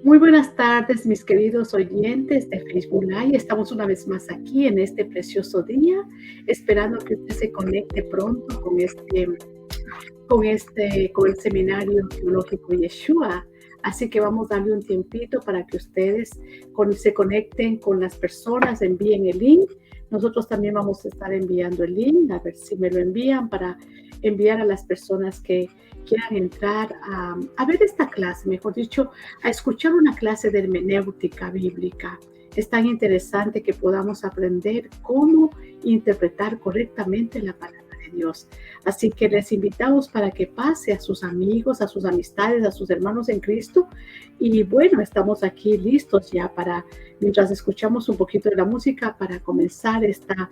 Muy buenas tardes, mis queridos oyentes de Facebook Live. Estamos una vez más aquí en este precioso día, esperando que usted se conecte pronto con el seminario teológico Yeshua. Así que vamos a darle un tiempito para que ustedes se conecten con las personas, envíen el link. Nosotros también vamos a estar enviando el link, a ver si me lo envían para enviar a las personas que quieran entrar a ver esta clase, mejor dicho, a escuchar una clase de hermenéutica bíblica. Es tan interesante que podamos aprender cómo interpretar correctamente la palabra de Dios. Así que les invitamos para que pase a sus amigos, a sus amistades, a sus hermanos en Cristo. Y bueno, estamos aquí listos ya mientras escuchamos un poquito de la música, para comenzar esta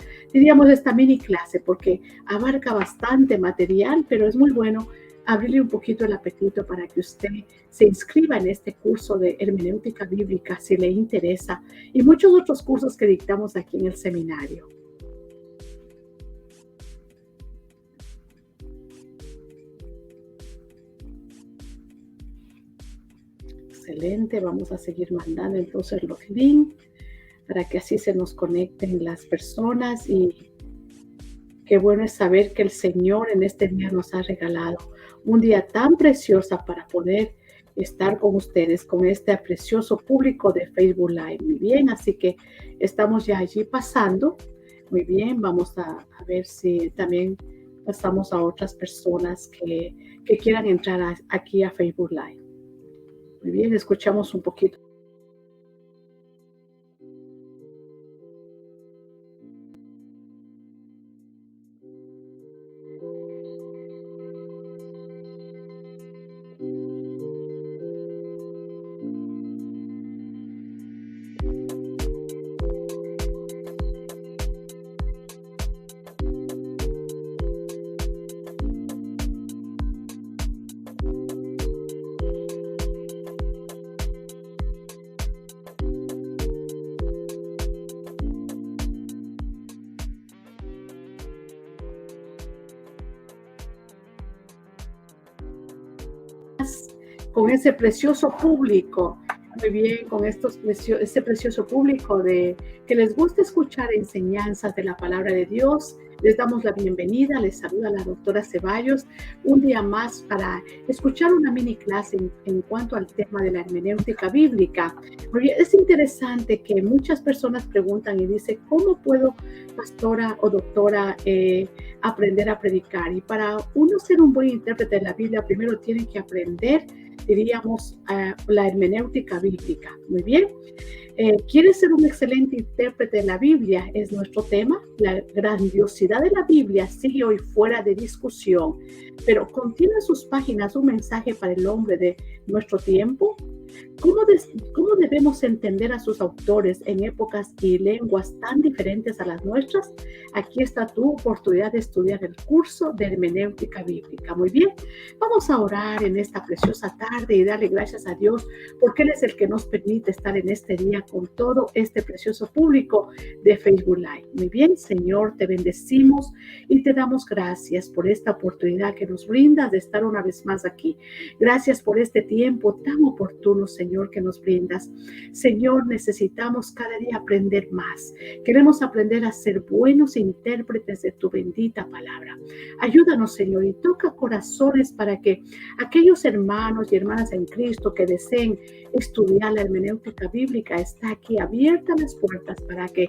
mini clase, porque abarca bastante material, pero es muy bueno abrirle un poquito el apetito para que usted se inscriba en este curso de hermenéutica bíblica si le interesa, y muchos otros cursos que dictamos aquí en el seminario. Excelente, vamos a seguir mandando entonces los links para que así se nos conecten las personas. Y qué bueno es saber que el Señor en este día nos ha regalado un día tan precioso para poder estar con ustedes, con este precioso público de Facebook Live. Muy bien, así que estamos ya allí pasando. Muy bien, vamos a ver si también pasamos a otras personas que quieran entrar aquí a Facebook Live. Muy bien, escuchamos un poquito. Con ese precioso público, muy bien, con ese precioso público que les gusta escuchar enseñanzas de la palabra de Dios. Les damos la bienvenida, les saluda la doctora Ceballos, un día más para escuchar una mini clase en cuanto al tema de la hermenéutica bíblica. Es interesante que muchas personas preguntan y dicen, ¿cómo puedo, pastora o doctora, aprender a predicar? Y para uno ser un buen intérprete de la Biblia, primero tiene que aprender, diríamos, la hermenéutica bíblica. Muy bien. ¿Quieres ser un excelente intérprete de la Biblia? Es nuestro tema. La grandiosidad de la Biblia sigue hoy fuera de discusión, pero contiene en sus páginas un mensaje para el hombre de nuestro tiempo. ¿Cómo debemos entender a sus autores en épocas y lenguas tan diferentes a las nuestras? Aquí está tu oportunidad de estudiar el curso de hermenéutica bíblica. Muy bien, vamos a orar en esta preciosa tarde y darle gracias a Dios, porque Él es el que nos permite estar en este día con todo este precioso público de Facebook Live. Muy bien, Señor, te bendecimos y te damos gracias por esta oportunidad que nos brindas de estar una vez más aquí. Gracias por este tiempo tan oportuno, Señor, que nos brindas. Señor, necesitamos cada día aprender más. Queremos aprender a ser buenos intérpretes de tu bendita palabra. Ayúdanos, Señor, y toca corazones para que aquellos hermanos y hermanas en Cristo que deseen estudiar la hermenéutica bíblica, está aquí abiertas las puertas para que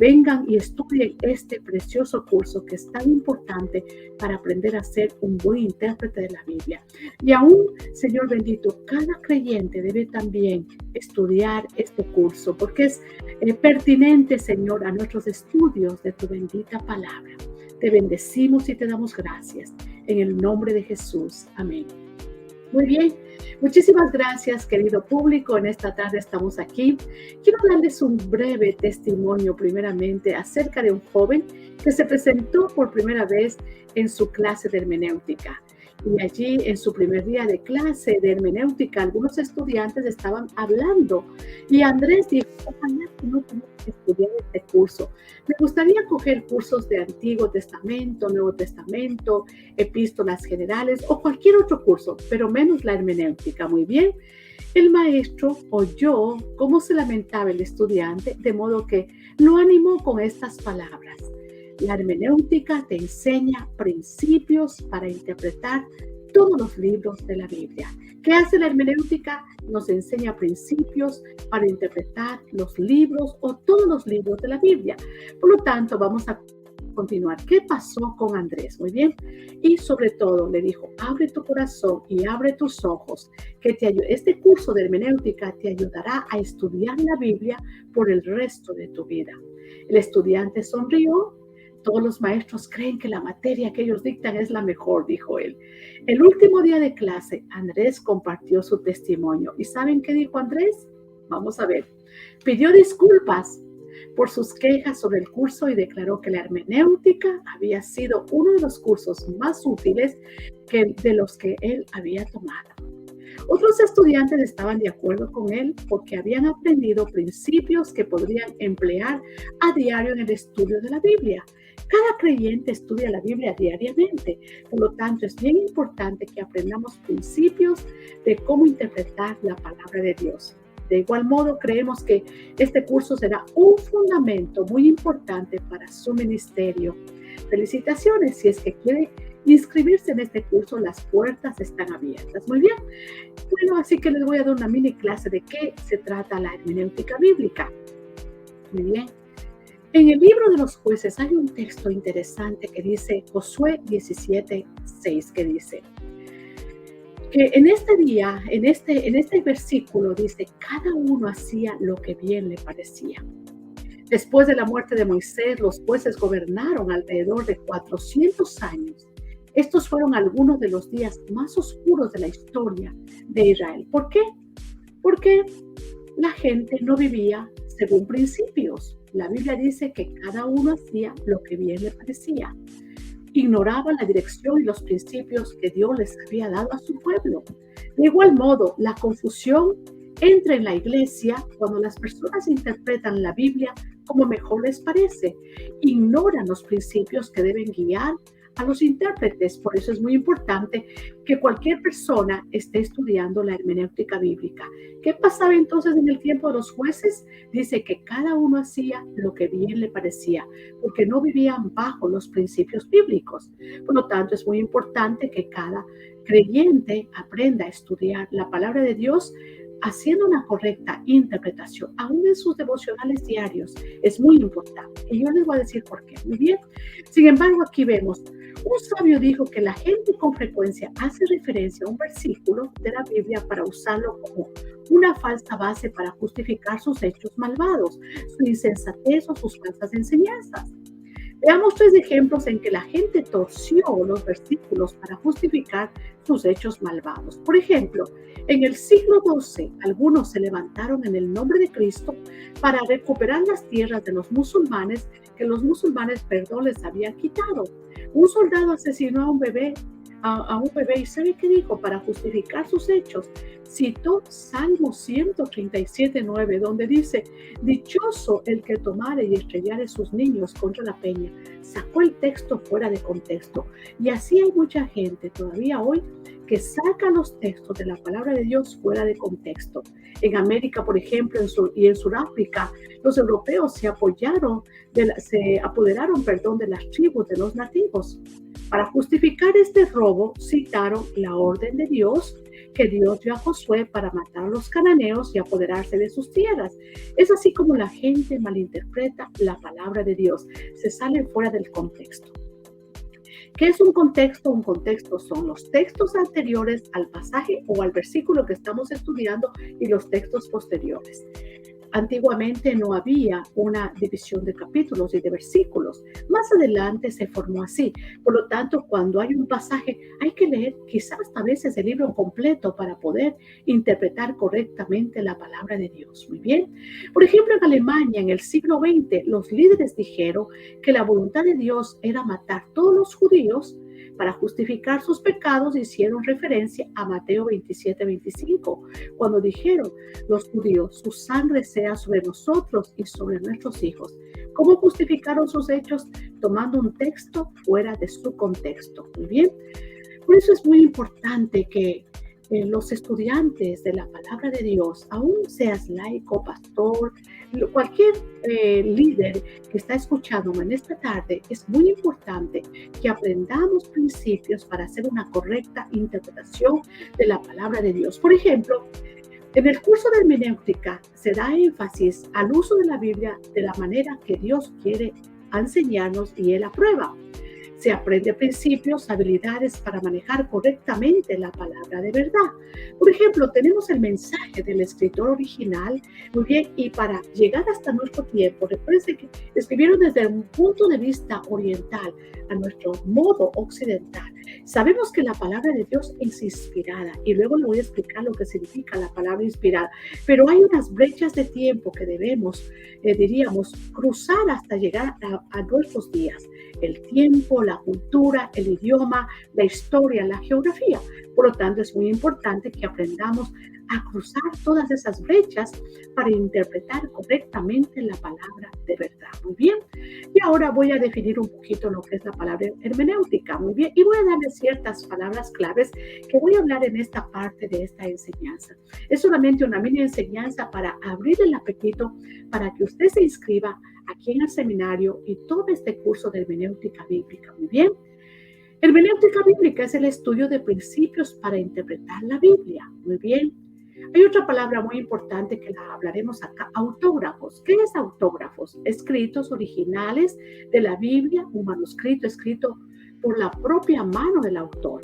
vengan y estudien este precioso curso que es tan importante para aprender a ser un buen intérprete de la Biblia. Y aún, Señor bendito, cada creyente debe también estudiar este curso, porque es pertinente, Señor, a nuestros estudios de tu bendita palabra. Te bendecimos y te damos gracias. En el nombre de Jesús. Amén. Muy bien, muchísimas gracias, querido público. En esta tarde estamos aquí. Quiero darles un breve testimonio primeramente acerca de un joven que se presentó por primera vez en su clase de hermenéutica. Y allí, en su primer día de clase de hermenéutica, algunos estudiantes estaban hablando. Y Andrés dijo, ojalá que no tengo que estudiar este curso. Me gustaría coger cursos de Antiguo Testamento, Nuevo Testamento, epístolas generales o cualquier otro curso, pero menos la hermenéutica. Muy bien. El maestro oyó cómo se lamentaba el estudiante, de modo que lo animó con estas palabras: la hermenéutica te enseña principios para interpretar todos los libros de la Biblia. ¿Qué hace la hermenéutica? Nos enseña principios para interpretar los libros o todos los libros de la Biblia. Por lo tanto, vamos a continuar. ¿Qué pasó con Andrés? Muy bien. Y sobre todo le dijo: abre tu corazón y abre tus ojos, que este curso de hermenéutica te ayudará a estudiar la Biblia por el resto de tu vida. El estudiante sonrió. Todos los maestros creen que la materia que ellos dictan es la mejor, dijo él. El último día de clase, Andrés compartió su testimonio. ¿Y saben qué dijo Andrés? Vamos a ver. Pidió disculpas por sus quejas sobre el curso y declaró que la hermenéutica había sido uno de los cursos más útiles de los que él había tomado. Otros estudiantes estaban de acuerdo con él porque habían aprendido principios que podrían emplear a diario en el estudio de la Biblia. Cada creyente estudia la Biblia diariamente, por lo tanto es bien importante que aprendamos principios de cómo interpretar la palabra de Dios. De igual modo, creemos que este curso será un fundamento muy importante para su ministerio. Felicitaciones, si es que quiere inscribirse en este curso, las puertas están abiertas. Muy bien. Bueno, así que les voy a dar una mini clase de qué se trata la hermenéutica bíblica. Muy bien. En el libro de los jueces hay un texto interesante que dice Josué 17:6, que dice que en este día, en este versículo dice, cada uno hacía lo que bien le parecía. Después de la muerte de Moisés, los jueces gobernaron alrededor de 400 años. Estos fueron algunos de los días más oscuros de la historia de Israel. ¿Por qué? Porque la gente no vivía según principios. La Biblia dice que cada uno hacía lo que bien le parecía. Ignoraban la dirección y los principios que Dios les había dado a su pueblo. De igual modo, la confusión entra en la iglesia cuando las personas interpretan la Biblia como mejor les parece. Ignoran los principios que deben guiar a los intérpretes. Por eso es muy importante que cualquier persona esté estudiando la hermenéutica bíblica. ¿Qué pasaba entonces en el tiempo de los jueces? Dice que cada uno hacía lo que bien le parecía, porque no vivían bajo los principios bíblicos. Por lo tanto, es muy importante que cada creyente aprenda a estudiar la palabra de Dios haciendo una correcta interpretación, aún en sus devocionales diarios. Es muy importante. Y yo les voy a decir por qué. Muy bien. Sin embargo, aquí vemos, un sabio dijo que la gente con frecuencia hace referencia a un versículo de la Biblia para usarlo como una falsa base para justificar sus hechos malvados, su insensatez o sus falsas enseñanzas. Veamos 3 ejemplos en que la gente torció los versículos para justificar sus hechos malvados. Por ejemplo, en el siglo XII, algunos se levantaron en el nombre de Cristo para recuperar las tierras de los musulmanes que los musulmanes, les habían quitado. Un soldado asesinó a un bebé y ¿sabe qué dijo? Para justificar sus hechos, citó Salmo 137:9, donde dice, dichoso el que tomare y estrellare sus niños contra la peña. Sacó el texto fuera de contexto. Y así hay mucha gente todavía hoy que saca los textos de la palabra de Dios fuera de contexto. En América, por ejemplo, y en Sudáfrica, los europeos se apoderaron de las tribus de los nativos. Para justificar este robo, citaron la orden de Dios que Dios dio a Josué para matar a los cananeos y apoderarse de sus tierras. Es así como la gente malinterpreta la palabra de Dios. Se sale fuera del contexto. ¿Qué es un contexto? Un contexto son los textos anteriores al pasaje o al versículo que estamos estudiando y los textos posteriores. Antiguamente no había una división de capítulos y de versículos. Más adelante se formó así. Por lo tanto, cuando hay un pasaje, hay que leer quizás hasta veces el libro completo para poder interpretar correctamente la palabra de Dios. Muy bien. Por ejemplo, en Alemania, en el siglo XX, los líderes dijeron que la voluntad de Dios era matar a todos los judíos. Para justificar sus pecados hicieron referencia a Mateo 27:25, cuando dijeron los judíos, su sangre sea sobre nosotros y sobre nuestros hijos. ¿Cómo justificaron sus hechos? Tomando un texto fuera de su contexto. Muy bien. Por eso es muy importante que los estudiantes de la palabra de Dios, aún seas laico, pastor, cualquier líder que está escuchándome en esta tarde, es muy importante que aprendamos principios para hacer una correcta interpretación de la palabra de Dios. Por ejemplo, en el curso de hermenéutica se da énfasis al uso de la Biblia de la manera que Dios quiere enseñarnos y Él aprueba. Se aprende principios, habilidades para manejar correctamente la palabra de verdad. Por ejemplo, tenemos el mensaje del escritor original, muy bien, y para llegar hasta nuestro tiempo, recuerden que escribieron desde un punto de vista oriental a nuestro modo occidental. Sabemos que la palabra de Dios es inspirada y luego le voy a explicar lo que significa la palabra inspirada, pero hay unas brechas de tiempo que debemos, diríamos, cruzar hasta llegar a nuestros días. El tiempo, la cultura, el idioma, la historia, la geografía. Por lo tanto, es muy importante que aprendamos a cruzar todas esas brechas para interpretar correctamente la palabra de verdad. Muy bien. Y ahora voy a definir un poquito lo que es la palabra hermenéutica. Muy bien. Y voy a darle ciertas palabras claves que voy a hablar en esta parte de esta enseñanza. Es solamente una mini enseñanza para abrir el apetito para que usted se inscriba aquí en el seminario y tome este curso de hermenéutica bíblica. Muy bien. Hermenéutica bíblica es el estudio de principios para interpretar la Biblia. Muy bien. Hay otra palabra muy importante que la hablaremos acá, autógrafos. ¿Qué es autógrafos? Escritos originales de la Biblia, un manuscrito escrito por la propia mano del autor.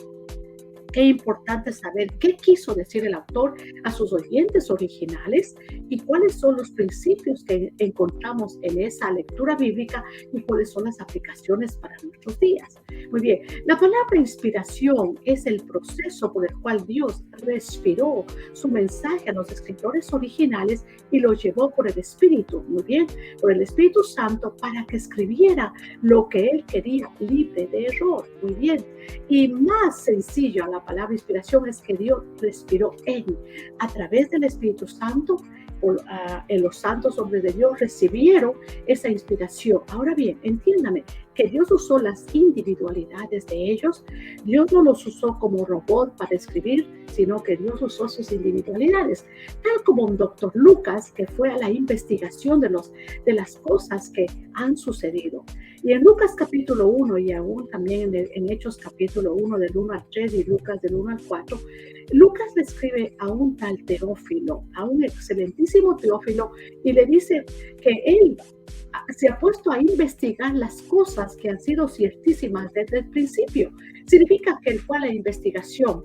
Qué importante saber qué quiso decir el autor a sus oyentes originales y cuáles son los principios que encontramos en esa lectura bíblica y cuáles son las aplicaciones para nuestros días. Muy bien, la palabra inspiración es el proceso por el cual Dios respiró su mensaje a los escritores originales y lo llevó por el Espíritu, muy bien, por el Espíritu Santo para que escribiera lo que Él quería libre de error, muy bien. Y más sencillo a la palabra inspiración es que Dios respiró a través del Espíritu Santo. Los santos hombres de Dios recibieron esa inspiración. Ahora bien, entiéndame que Dios usó las individualidades de ellos. Dios no los usó como robot para escribir, sino que Dios usó sus individualidades. Tal como un doctor Lucas que fue a la investigación de las cosas que han sucedido. Y en Lucas capítulo 1 y aún también en Hechos capítulo 1 del 1 al 3 y Lucas del 1 al 4, Lucas le escribe a un tal Teófilo, a un excelentísimo Teófilo, y le dice que él se ha puesto a investigar las cosas que han sido ciertísimas desde el principio. Significa que él fue a la investigación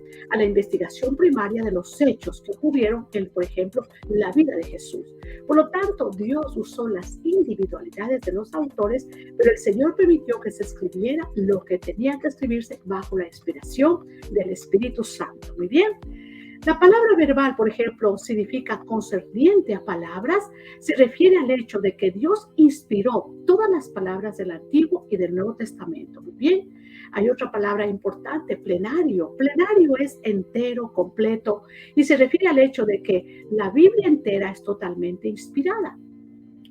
primaria de los hechos que ocurrieron en, por ejemplo, la vida de Jesús. Por lo tanto, Dios usó las individualidades de los autores, pero el Señor permitió que se escribiera lo que tenía que escribirse bajo la inspiración del Espíritu Santo. Muy bien. La palabra verbal, por ejemplo, significa concerniente a palabras, se refiere al hecho de que Dios inspiró todas las palabras del Antiguo y del Nuevo Testamento. Muy bien. Hay otra palabra importante, plenario. Plenario es entero, completo, y se refiere al hecho de que la Biblia entera es totalmente inspirada.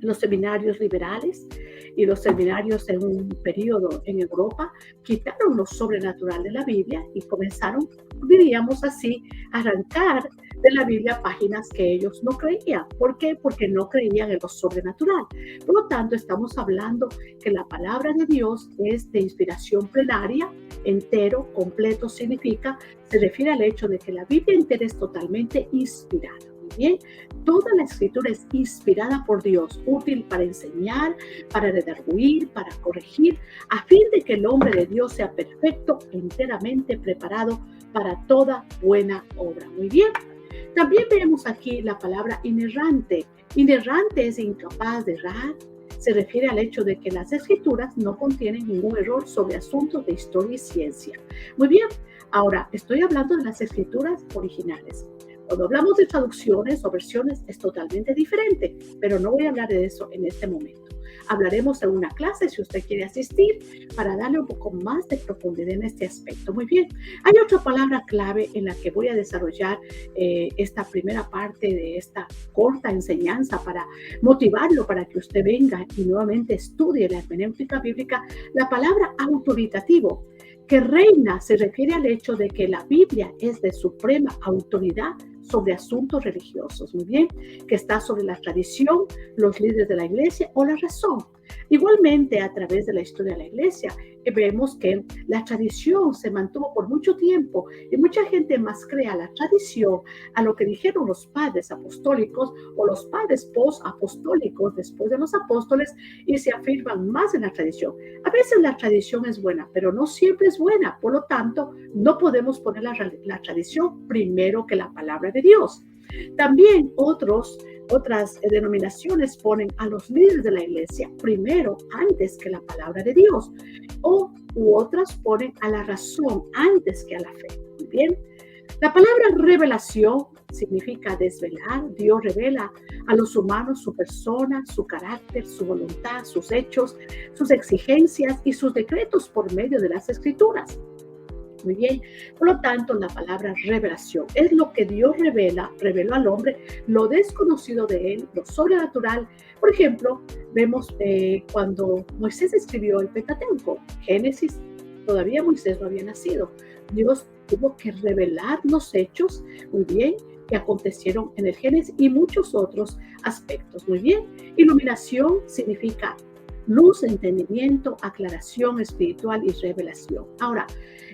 Los seminarios liberales y los seminarios en un periodo en Europa quitaron lo sobrenatural de la Biblia y comenzaron, diríamos así, a arrancar de la Biblia páginas que ellos no creían. ¿Por qué? Porque no creían en lo sobrenatural. Por lo tanto, estamos hablando que la palabra de Dios es de inspiración plenaria, entero, completo, se refiere al hecho de que la Biblia entera es totalmente inspirada. Bien, toda la escritura es inspirada por Dios, útil para enseñar, para redarguir, para corregir, a fin de que el hombre de Dios sea perfecto, enteramente preparado para toda buena obra. Muy bien. También vemos aquí la palabra inerrante. Inerrante es incapaz de errar. Se refiere al hecho de que las escrituras no contienen ningún error sobre asuntos de historia y ciencia. Muy bien. Ahora, estoy hablando de las escrituras originales. Cuando hablamos de traducciones o versiones es totalmente diferente, pero no voy a hablar de eso en este momento. Hablaremos en una clase si usted quiere asistir para darle un poco más de profundidad en este aspecto. Muy bien, hay otra palabra clave en la que voy a desarrollar esta primera parte de esta corta enseñanza para motivarlo para que usted venga y nuevamente estudie la hermenéutica bíblica, la palabra autoritativo. Que reina se refiere al hecho de que la Biblia es de suprema autoridad sobre asuntos religiosos, muy bien, que está sobre la tradición, los líderes de la iglesia o la razón. Igualmente, a través de la historia de la iglesia, vemos que la tradición se mantuvo por mucho tiempo y mucha gente más crea la tradición a lo que dijeron los padres apostólicos o los padres post-apostólicos después de los apóstoles y se afirman más en la tradición. A veces la tradición es buena, pero no siempre es buena. Por lo tanto, no podemos poner la tradición primero que la palabra de Dios. También otras denominaciones ponen a los líderes de la iglesia primero antes que la palabra de Dios, u otras ponen a la razón antes que a la fe. Muy bien. La palabra revelación significa desvelar. Dios revela a los humanos su persona, su carácter, su voluntad, sus hechos, sus exigencias y sus decretos por medio de las Escrituras. Muy bien, por lo tanto, la palabra revelación es lo que Dios reveló al hombre, lo desconocido de él, lo sobrenatural. Por ejemplo, vemos cuando Moisés escribió el Pentateuco, Génesis, todavía Moisés no había nacido. Dios tuvo que revelar los hechos, muy bien, que acontecieron en el Génesis y muchos otros aspectos. Muy bien, iluminación significa luz, entendimiento, aclaración espiritual y revelación. Ahora,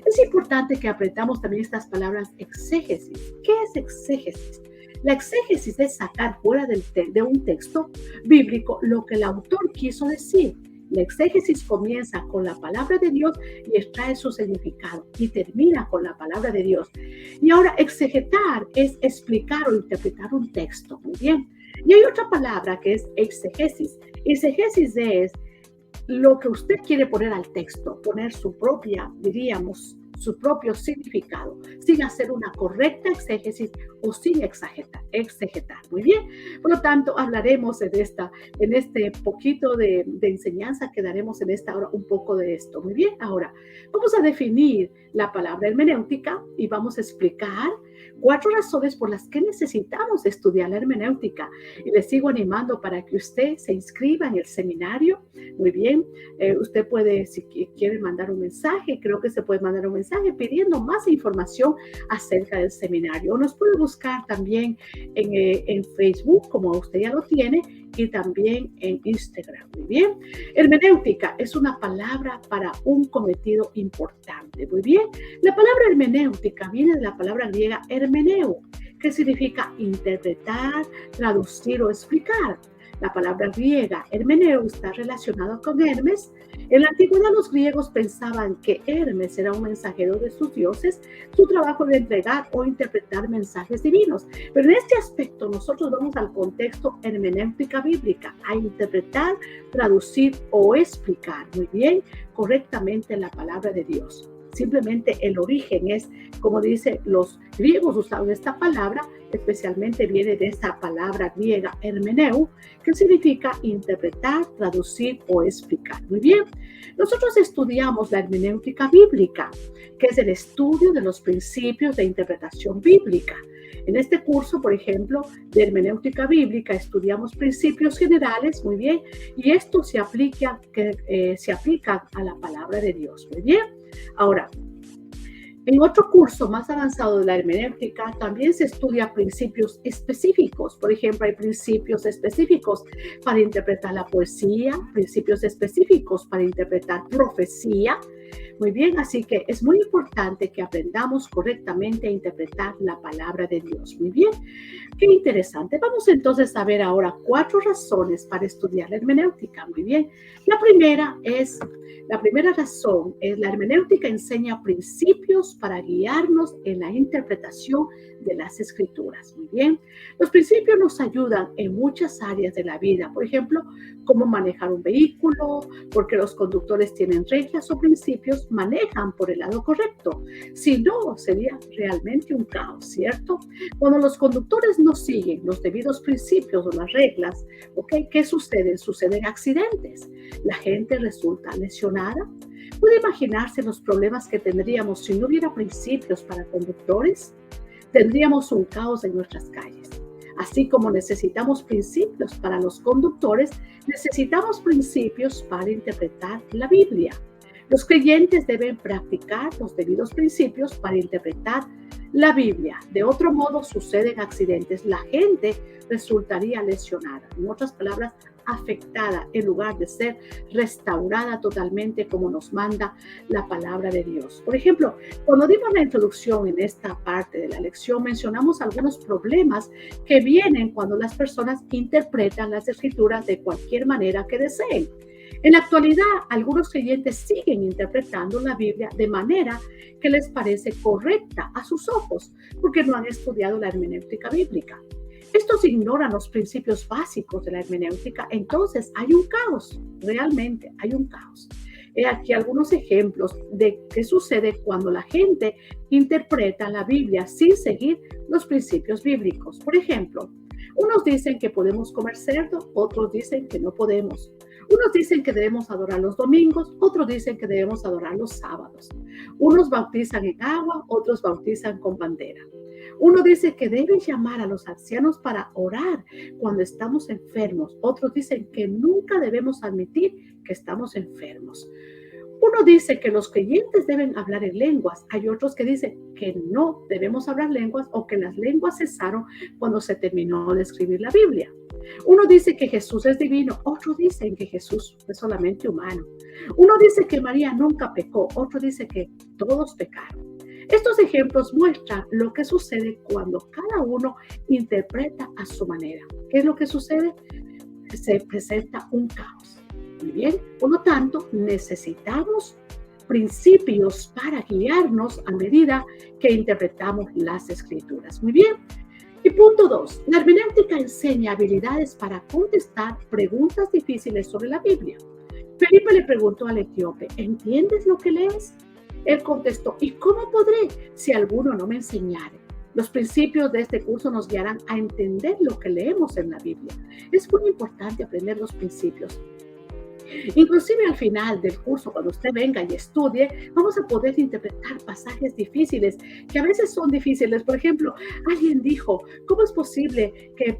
es importante que aprendamos también estas palabras exégesis. ¿Qué es exégesis? La exégesis es sacar fuera de un texto bíblico lo que el autor quiso decir. La exégesis comienza con la palabra de Dios y extrae su significado y termina con la palabra de Dios. Y ahora, exegetar es explicar o interpretar un texto. Muy bien. Y hay otra palabra que es exegesis. Exegesis es lo que usted quiere poner al texto, poner su su propio significado, sin hacer una correcta exégesis o sin exegetar. Muy bien. Por lo tanto, hablaremos en este poquito de enseñanza que daremos en esta hora un poco de esto. Muy bien. Ahora, vamos a definir la palabra hermenéutica y vamos a explicar 4 razones por las que necesitamos estudiar la hermenéutica. Y les sigo animando para que usted se inscriba en el seminario. Muy bien. Usted puede, si quiere mandar un mensaje, creo que se puede mandar un mensaje pidiendo más información acerca del seminario. O nos puede buscar también en Facebook, como usted ya lo tiene, y también en Instagram. Muy bien. Hermenéutica es una palabra para un cometido importante. Muy bien. La palabra hermenéutica viene de la palabra griega hermeneu, que significa interpretar, traducir o explicar. La palabra griega hermeneu está relacionada con Hermes. En la antigüedad los griegos pensaban que Hermes era un mensajero de sus dioses. Su trabajo era entregar o interpretar mensajes divinos. Pero en este aspecto nosotros vamos al contexto hermenéutica bíblica, a interpretar, traducir o explicar muy bien, correctamente la palabra de Dios. Simplemente el origen es, como dice, los griegos usaban esta palabra, especialmente viene de esta palabra griega hermeneu, que significa interpretar, traducir o explicar. Muy bien, nosotros estudiamos la hermenéutica bíblica, que es el estudio de los principios de interpretación bíblica. En este curso, por ejemplo, de hermenéutica bíblica, estudiamos principios generales, muy bien, y esto se aplica a la palabra de Dios. Muy bien. Ahora, en otro curso más avanzado de la hermenéutica también se estudia principios específicos. Por ejemplo, hay principios específicos para interpretar la poesía, principios específicos para interpretar profecía. Muy bien, así que es muy importante que aprendamos correctamente a interpretar la palabra de Dios. Muy bien, qué interesante. Vamos entonces a ver ahora 4 razones para estudiar la hermenéutica. Muy bien, la primera razón es la hermenéutica enseña principios para guiarnos en la interpretación de las escrituras. Muy bien, los principios nos ayudan en muchas áreas de la vida. Por ejemplo, cómo manejar un vehículo, porque los conductores tienen reglas o principios, manejan por el lado correcto. Si no, sería realmente un caos, ¿cierto? Cuando los conductores no siguen los debidos principios o las reglas, ¿okay? ¿Qué sucede? Suceden accidentes. La gente resulta lesionada. ¿Puede imaginarse los problemas que tendríamos si no hubiera principios para conductores? Tendríamos un caos en nuestras calles. Así como necesitamos principios para los conductores, necesitamos principios para interpretar la Biblia. Los creyentes deben practicar los debidos principios para interpretar la Biblia. De otro modo, suceden accidentes. La gente resultaría lesionada. En otras palabras, afectada en lugar de ser restaurada totalmente como nos manda la palabra de Dios. Por ejemplo, cuando dimos la introducción en esta parte de la lección, mencionamos algunos problemas que vienen cuando las personas interpretan las escrituras de cualquier manera que deseen. En la actualidad, algunos creyentes siguen interpretando la Biblia de manera que les parece correcta a sus ojos, porque no han estudiado la hermenéutica bíblica. Estos ignoran los principios básicos de la hermenéutica, entonces hay un caos, realmente hay un caos. He aquí algunos ejemplos de qué sucede cuando la gente interpreta la Biblia sin seguir los principios bíblicos. Por ejemplo, unos dicen que podemos comer cerdo, otros dicen que no podemos. Unos dicen que debemos adorar los domingos, otros dicen que debemos adorar los sábados. Unos bautizan en agua, otros bautizan con bandera. Uno dice que deben llamar a los ancianos para orar cuando estamos enfermos. Otros dicen que nunca debemos admitir que estamos enfermos. Uno dice que los creyentes deben hablar en lenguas. Hay otros que dicen que no debemos hablar lenguas o que las lenguas cesaron cuando se terminó de escribir la Biblia. Uno dice que Jesús es divino, otros dicen que Jesús es solamente humano. Uno dice que María nunca pecó, otro dice que todos pecaron. Estos ejemplos muestran lo que sucede cuando cada uno interpreta a su manera. ¿Qué es lo que sucede? Se presenta un caos. Muy bien, por lo tanto, necesitamos principios para guiarnos a medida que interpretamos las escrituras. Muy bien. Y punto 2. La hermenéutica enseña habilidades para contestar preguntas difíciles sobre la Biblia. Felipe le preguntó al etíope, ¿entiendes lo que lees? Él contestó, ¿y cómo podré si alguno no me enseñare? Los principios de este curso nos guiarán a entender lo que leemos en la Biblia. Es muy importante aprender los principios. Inclusive al final del curso, cuando usted venga y estudie, vamos a poder interpretar pasajes difíciles, que a veces son difíciles. Por ejemplo, alguien dijo, ¿cómo es posible que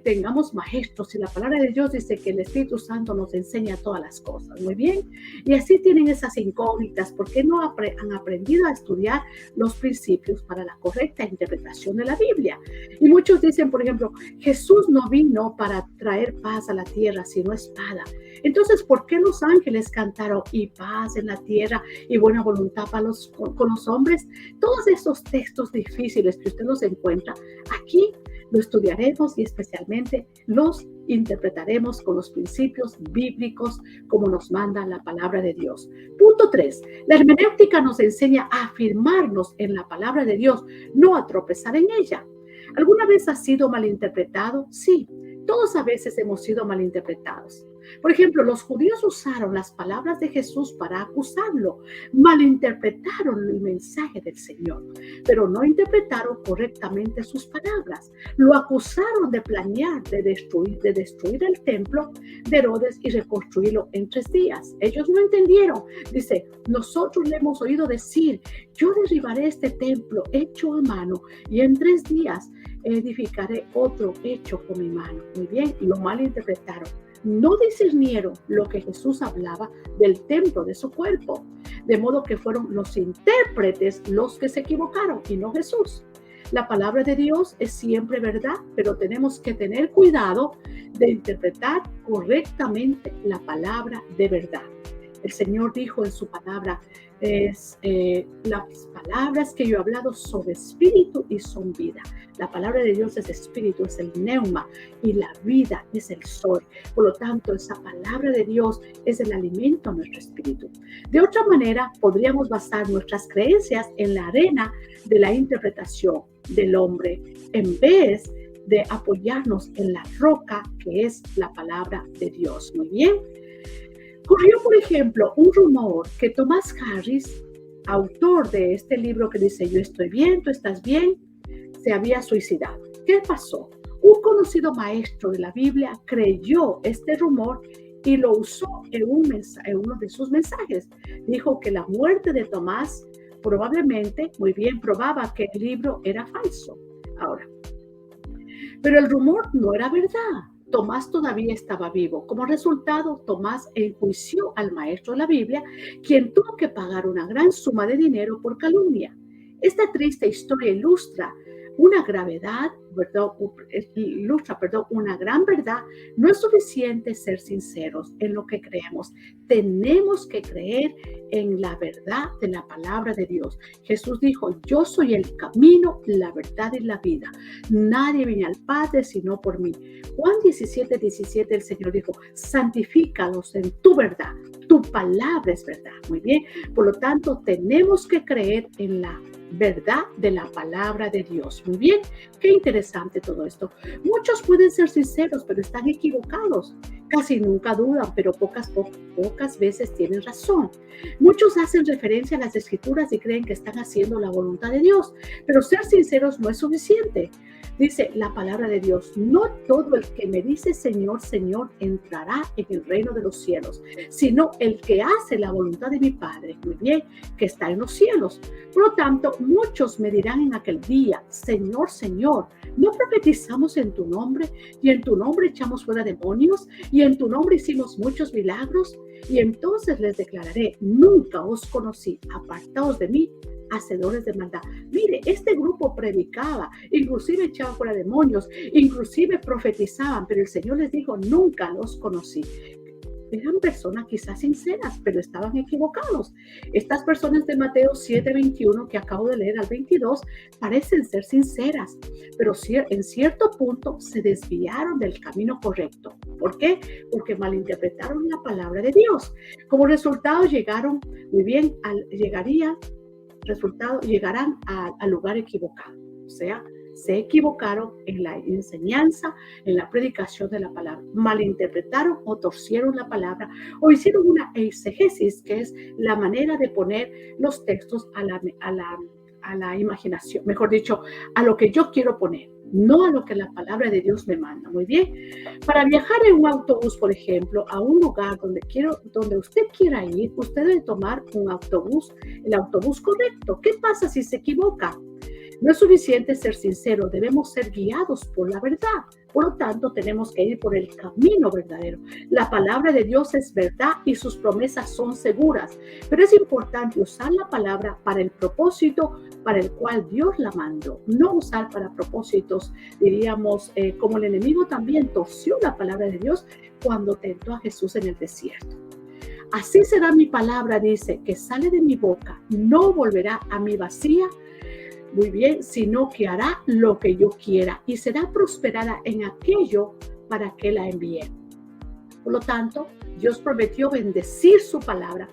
tengamos maestros si la palabra de Dios dice que el Espíritu Santo nos enseña todas las cosas? Muy bien. Y así tienen esas incógnitas, porque no han aprendido a estudiar los principios para la correcta interpretación de la Biblia. Y muchos dicen, por ejemplo, Jesús no vino para traer paz a la tierra, sino espada. Entonces, ¿por qué los ángeles cantaron y paz en la tierra y buena voluntad con los hombres? Todos estos textos difíciles que usted los encuentra aquí, lo estudiaremos y especialmente los interpretaremos con los principios bíblicos como nos manda la palabra de Dios. Punto 3. La hermenéutica nos enseña a afirmarnos en la palabra de Dios, no a tropezar en ella. ¿Alguna vez ha sido malinterpretado? Sí, todos a veces hemos sido malinterpretados. Por ejemplo, los judíos usaron las palabras de Jesús para acusarlo, malinterpretaron el mensaje del Señor, pero no interpretaron correctamente sus palabras. Lo acusaron de planear, de destruir el templo de Herodes y reconstruirlo en 3 días. Ellos no entendieron. Dice, nosotros le hemos oído decir, yo derribaré este templo hecho a mano y en 3 días edificaré otro hecho con mi mano. Muy bien, lo malinterpretaron. No discernieron lo que Jesús hablaba del templo de su cuerpo, de modo que fueron los intérpretes los que se equivocaron y no Jesús. La palabra de Dios es siempre verdad, pero tenemos que tener cuidado de interpretar correctamente la palabra de verdad. El Señor dijo en su palabra, las palabras que yo he hablado son espíritu y son vida. La palabra de Dios es espíritu, es el neuma, y la vida es el sol. Por lo tanto, esa palabra de Dios es el alimento a nuestro espíritu. De otra manera, podríamos basar nuestras creencias en la arena de la interpretación del hombre, en vez de apoyarnos en la roca que es la palabra de Dios. Muy bien. Corrió, por ejemplo, un rumor que Thomas Harris, autor de este libro que dice Yo estoy bien, tú estás bien, se había suicidado. ¿Qué pasó? Un conocido maestro de la Biblia creyó este rumor y lo usó en uno de sus mensajes. Dijo que la muerte de Tomás probablemente, muy bien, probaba que el libro era falso. Ahora, pero el rumor no era verdad. Tomás todavía estaba vivo. Como resultado, Tomás enjuició al maestro de la Biblia, quien tuvo que pagar una gran suma de dinero por calumnia. Esta triste historia ilustra una gravedad, una gran verdad. No es suficiente ser sinceros en lo que creemos. Tenemos que creer en la verdad de la palabra de Dios. Jesús dijo: yo soy el camino, la verdad y la vida. Nadie viene al Padre sino por mí. Juan 17:17, el Señor dijo: santifícalos en tu verdad. Tu palabra es verdad. Muy bien. Por lo tanto, tenemos que creer en la verdad de la palabra de Dios. Muy bien, qué interesante todo esto. Muchos pueden ser sinceros, pero están equivocados. Casi nunca dudan, pero pocas veces tienen razón. Muchos hacen referencia a las Escrituras y creen que están haciendo la voluntad de Dios, pero ser sinceros no es suficiente. Dice la palabra de Dios: no todo el que me dice Señor, Señor entrará en el reino de los cielos, sino el que hace la voluntad de mi Padre, muy bien, que está en los cielos. Por lo tanto, muchos me dirán en aquel día: Señor, Señor, ¿no profetizamos en tu nombre? Y en tu nombre echamos fuera demonios, y en tu nombre hicimos muchos milagros. Y entonces les declararé: nunca os conocí, apartaos de mí, hacedores de maldad. Mire, este grupo predicaba, inclusive echaba fuera demonios, inclusive profetizaban, pero el Señor les dijo: nunca los conocí. Eran personas quizás sinceras, pero estaban equivocados. Estas personas de Mateo 7:21 que acabo de leer al 22 parecen ser sinceras, pero en cierto punto se desviaron del camino correcto. ¿Por qué? Porque malinterpretaron la palabra de Dios. Como resultado llegarán al lugar equivocado. O sea, se equivocaron en la enseñanza, en la predicación de la palabra. Malinterpretaron o torcieron la palabra, o hicieron una exegesis, que es la manera de poner los textos a la imaginación, mejor dicho, a lo que yo quiero poner, no a lo que la palabra de Dios me manda. Muy bien. Para viajar en un autobús, por ejemplo, a un lugar donde usted quiera ir, usted debe tomar el autobús correcto. ¿Qué pasa si se equivoca? No es suficiente ser sincero, debemos ser guiados por la verdad. Por lo tanto, tenemos que ir por el camino verdadero. La palabra de Dios es verdad y sus promesas son seguras, pero es importante usar la palabra para el propósito para el cual Dios la mandó. No usar para propósitos, diríamos, como el enemigo también torció la palabra de Dios cuando tentó a Jesús en el desierto. Así será mi palabra, dice, que sale de mi boca, no volverá a mí vacía, muy bien, sino que hará lo que yo quiera y será prosperada en aquello para que la envíe. Por lo tanto, Dios prometió bendecir su palabra.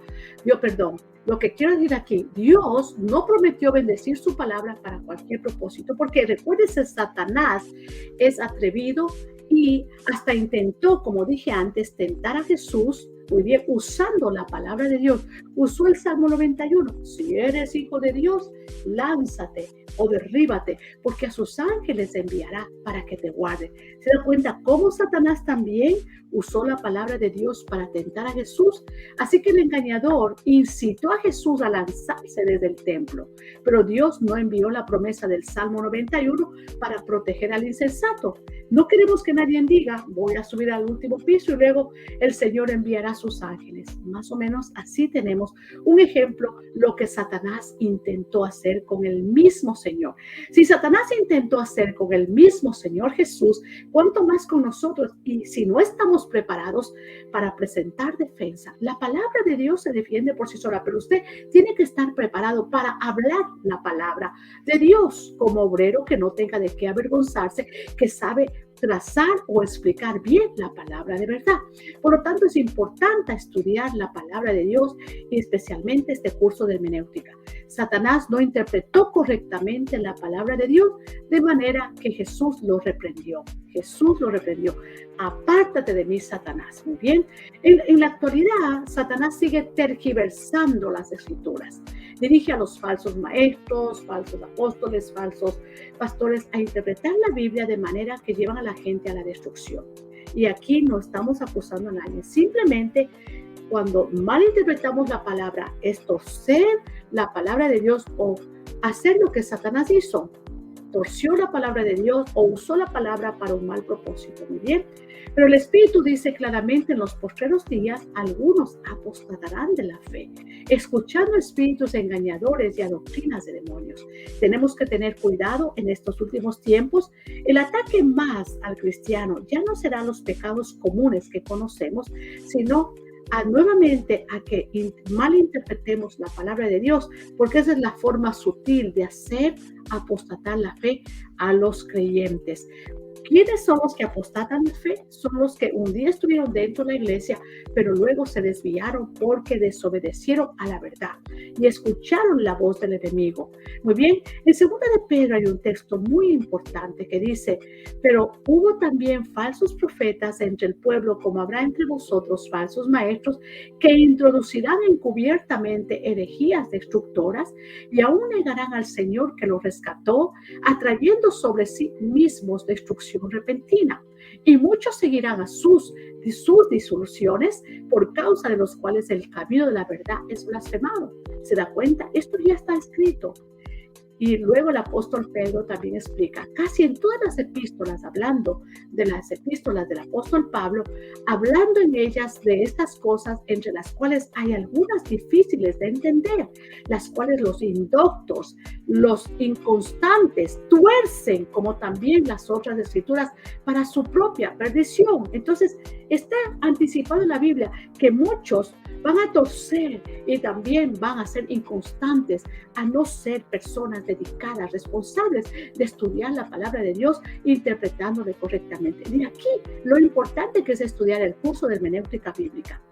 Lo que quiero decir aquí, Dios no prometió bendecir su palabra para cualquier propósito, porque recuérdense, Satanás es atrevido y hasta intentó, como dije antes, tentar a Jesús. Muy bien, usando la palabra de Dios. Usó el Salmo 91. Si eres hijo de Dios, lánzate o derríbate, porque a sus ángeles enviará para que te guarden. ¿Se da cuenta cómo Satanás también usó la palabra de Dios para tentar a Jesús? Así que el engañador incitó a Jesús a lanzarse desde el templo, pero Dios no envió la promesa del Salmo 91 para proteger al insensato. No queremos que nadie diga: voy a subir al último piso y luego el Señor enviará a sus ángeles. Más o menos así tenemos un ejemplo, lo que Satanás intentó hacer con el mismo Señor. Si Satanás intentó hacer con el mismo Señor Jesús, ¿cuánto más con nosotros? Y si no estamos preparados para presentar defensa, la palabra de Dios se defiende por sí sola, pero usted tiene que estar preparado para hablar la palabra de Dios como obrero que no tenga de qué avergonzarse, que sabe trazar o explicar bien la palabra de verdad. Por lo tanto, es importante estudiar la palabra de Dios y especialmente este curso de hermenéutica. Satanás no interpretó correctamente la palabra de Dios, de manera que Jesús lo reprendió. Jesús lo reprendió. Apártate de mí, Satanás. Muy bien. En la actualidad, Satanás sigue tergiversando las escrituras. Dirige a los falsos maestros, falsos apóstoles, falsos pastores a interpretar la Biblia de manera que llevan a la gente a la destrucción. Y aquí no estamos acusando a nadie. Simplemente, cuando malinterpretamos la palabra, es torcer la palabra de Dios o hacer lo que Satanás hizo. torció la palabra de Dios o usó la palabra para un mal propósito. Muy bien. Pero el Espíritu dice claramente: en los postreros días algunos apostatarán de la fe, escuchando espíritus engañadores y a doctrinas de demonios. Tenemos que tener cuidado en estos últimos tiempos. El ataque más al cristiano ya no serán los pecados comunes que conocemos, sino nuevamente a que malinterpretemos la palabra de Dios, porque esa es la forma sutil de hacer apostatar la fe a los creyentes. ¿Quiénes son los que apostatan la fe? Son los que un día estuvieron dentro de la iglesia, pero luego se desviaron porque desobedecieron a la verdad y escucharon la voz del enemigo. Muy bien, en 2 de Pedro hay un texto muy importante que dice: pero hubo también falsos profetas entre el pueblo, como habrá entre vosotros falsos maestros, que introducirán encubiertamente herejías destructoras y aún negarán al Señor que los rescató, atrayendo sobre sí mismos destrucción repentina. Y muchos seguirán a sus disoluciones, por causa de los cuales el camino de la verdad es blasfemado. ¿Se da cuenta? Esto ya está escrito. Y luego el apóstol Pedro también explica, casi en todas las epístolas, hablando de las epístolas del apóstol Pablo, hablando en ellas de estas cosas, entre las cuales hay algunas difíciles de entender, las cuales los indoctos, los inconstantes, tuercen, como también las otras escrituras, para su propia perdición. Entonces, está anticipado en la Biblia que muchos van a torcer y también van a ser inconstantes, a no ser personas dedicadas, responsables de estudiar la palabra de Dios, interpretándole correctamente. Mira, aquí lo importante que es estudiar el curso de hermenéutica bíblica.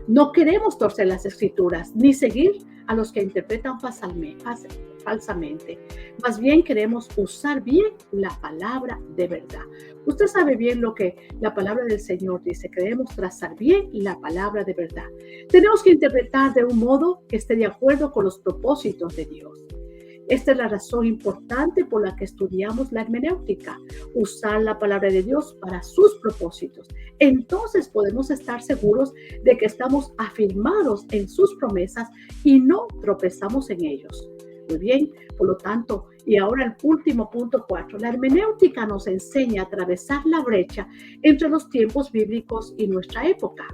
No queremos torcer las escrituras, ni seguir a los que interpretan falsamente. Más bien queremos usar bien la palabra de verdad. Usted sabe bien lo que la palabra del Señor dice, que debemos trazar bien la palabra de verdad. Tenemos que interpretar de un modo que esté de acuerdo con los propósitos de Dios. Esta es la razón importante por la que estudiamos la hermenéutica, usar la palabra de Dios para sus propósitos. Entonces podemos estar seguros de que estamos afirmados en sus promesas y no tropezamos en ellos. Muy bien, por lo tanto, y ahora el último punto 4, la hermenéutica nos enseña a atravesar la brecha entre los tiempos bíblicos y nuestra época.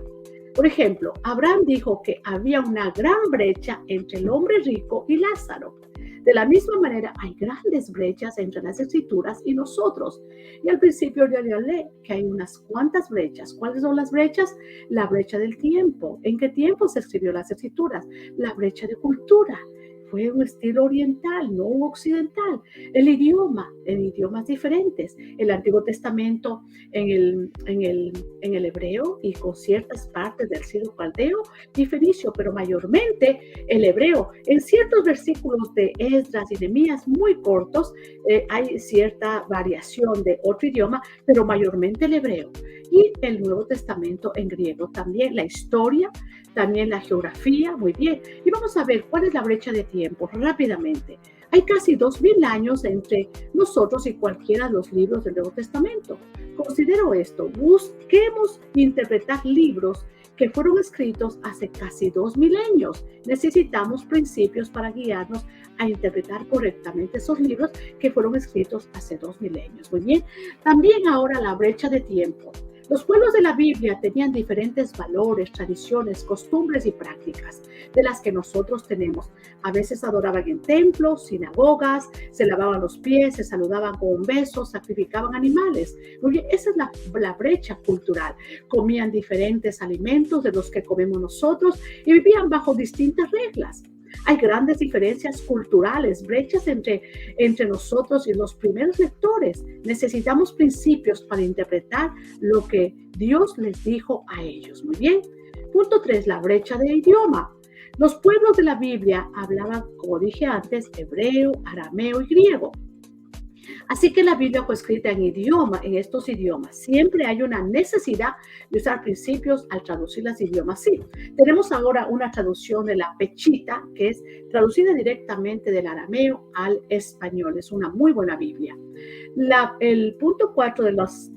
Por ejemplo, Abraham dijo que había una gran brecha entre el hombre rico y Lázaro. De la misma manera, hay grandes brechas entre las escrituras y nosotros. Y al principio yo le hablé que hay unas cuantas brechas. ¿Cuáles son las brechas? La brecha del tiempo. ¿En qué tiempo se escribió las escrituras? La brecha de cultura. Fue un estilo oriental, no un occidental. El idioma, en idiomas diferentes. El Antiguo Testamento en el hebreo y con ciertas partes del siglo caldeo y fenicio, pero mayormente el hebreo. En ciertos versículos de Esdras y Nehemías muy cortos hay cierta variación de otro idioma, pero mayormente el hebreo. Y el Nuevo Testamento en griego también, la historia, también la geografía, muy bien. Y vamos a ver cuál es la brecha de tiempo rápidamente. Hay casi 2000 años entre nosotros y cualquiera de los libros del Nuevo Testamento. Considero esto, busquemos interpretar libros que fueron escritos hace casi 2000 años. Necesitamos principios para guiarnos a interpretar correctamente esos libros que fueron escritos hace 2000 años. Muy bien, también ahora la brecha de tiempo. Los pueblos de la Biblia tenían diferentes valores, tradiciones, costumbres y prácticas de las que nosotros tenemos. A veces adoraban en templos, sinagogas, se lavaban los pies, se saludaban con un beso, sacrificaban animales. Muy bien, esa es la brecha cultural. Comían diferentes alimentos de los que comemos nosotros y vivían bajo distintas reglas. Hay grandes diferencias culturales, brechas entre nosotros y los primeros lectores. Necesitamos principios para interpretar lo que Dios les dijo a ellos. Muy bien. Punto 3, la brecha de idioma. Los pueblos de la Biblia hablaban, como dije antes, hebreo, arameo y griego. Así que la Biblia fue escrita en estos idiomas. Siempre hay una necesidad de usar principios al traducir los idiomas. Sí, tenemos ahora una traducción de la Pechita, que es traducida directamente del arameo al español. Es una muy buena Biblia. El punto 4 de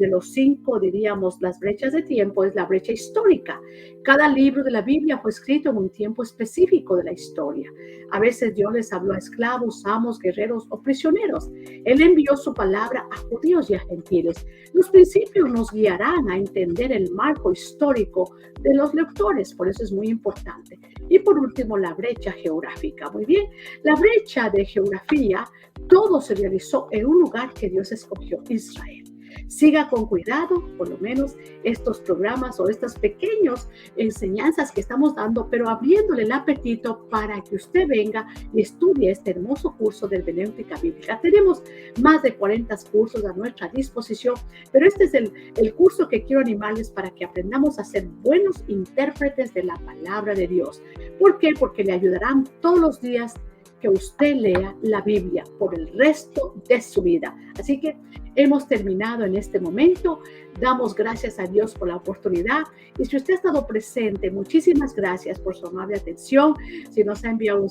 los 5, diríamos, las brechas de tiempo es la brecha histórica. Cada libro de la Biblia fue escrito en un tiempo específico de la historia. A veces Dios les habló a esclavos, amos, guerreros o prisioneros. Él envió su palabra a judíos y a gentiles. Los principios nos guiarán a entender el marco histórico de los lectores, por eso es muy importante. Y por último, la brecha geográfica. Muy bien, la brecha de geografía, todo se realizó en un lugar que Dios escogió, Israel. Siga con cuidado, por lo menos estos programas o estas pequeñas enseñanzas que estamos dando, pero abriéndole el apetito para que usted venga y estudie este hermoso curso de hermenéutica bíblica. Tenemos más de 40 cursos a nuestra disposición, pero este es el curso que quiero animarles para que aprendamos a ser buenos intérpretes de la palabra de Dios. ¿Por qué? Porque le ayudarán todos los días que usted lea la Biblia por el resto de su vida. Así que hemos terminado en este momento. Damos gracias a Dios por la oportunidad. Y si usted ha estado presente, muchísimas gracias por su amable atención. Si nos ha enviado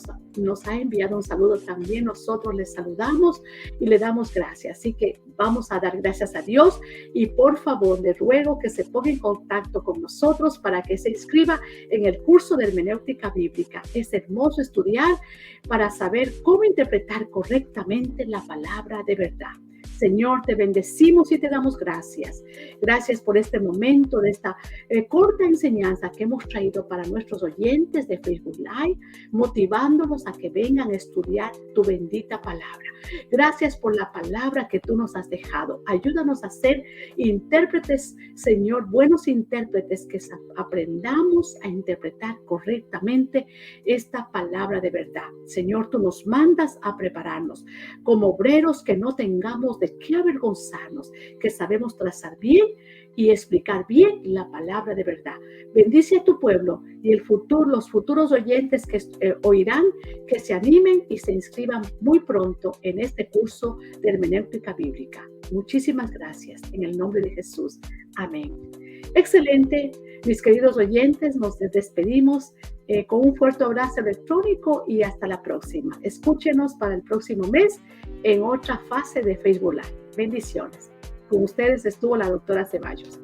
un saludo también, nosotros le saludamos y le damos gracias. Así que vamos a dar gracias a Dios y por favor le ruego que se ponga en contacto con nosotros para que se inscriba en el curso de hermenéutica bíblica. Es hermoso estudiar para saber cómo interpretar correctamente la palabra de verdad. Señor, te bendecimos y te damos gracias. Gracias por este momento de esta corta enseñanza que hemos traído para nuestros oyentes de Facebook Live, motivándolos a que vengan a estudiar tu bendita palabra. Gracias por la palabra que tú nos has dejado. Ayúdanos a ser intérpretes, Señor, buenos intérpretes, que aprendamos a interpretar correctamente esta palabra de verdad. Señor, tú nos mandas a prepararnos como obreros que no tengamos de qué avergonzarnos, que sabemos trazar bien y explicar bien la palabra de verdad. Bendice a tu pueblo y los futuros oyentes que oirán, que se animen y se inscriban muy pronto en este curso de hermenéutica bíblica. Muchísimas gracias en el nombre de Jesús. Amén. Excelente, mis queridos oyentes, nos despedimos con un fuerte abrazo electrónico y hasta la próxima. Escúchenos para el próximo mes en otra fase de Facebook Live. Bendiciones. Con ustedes estuvo la doctora Ceballos.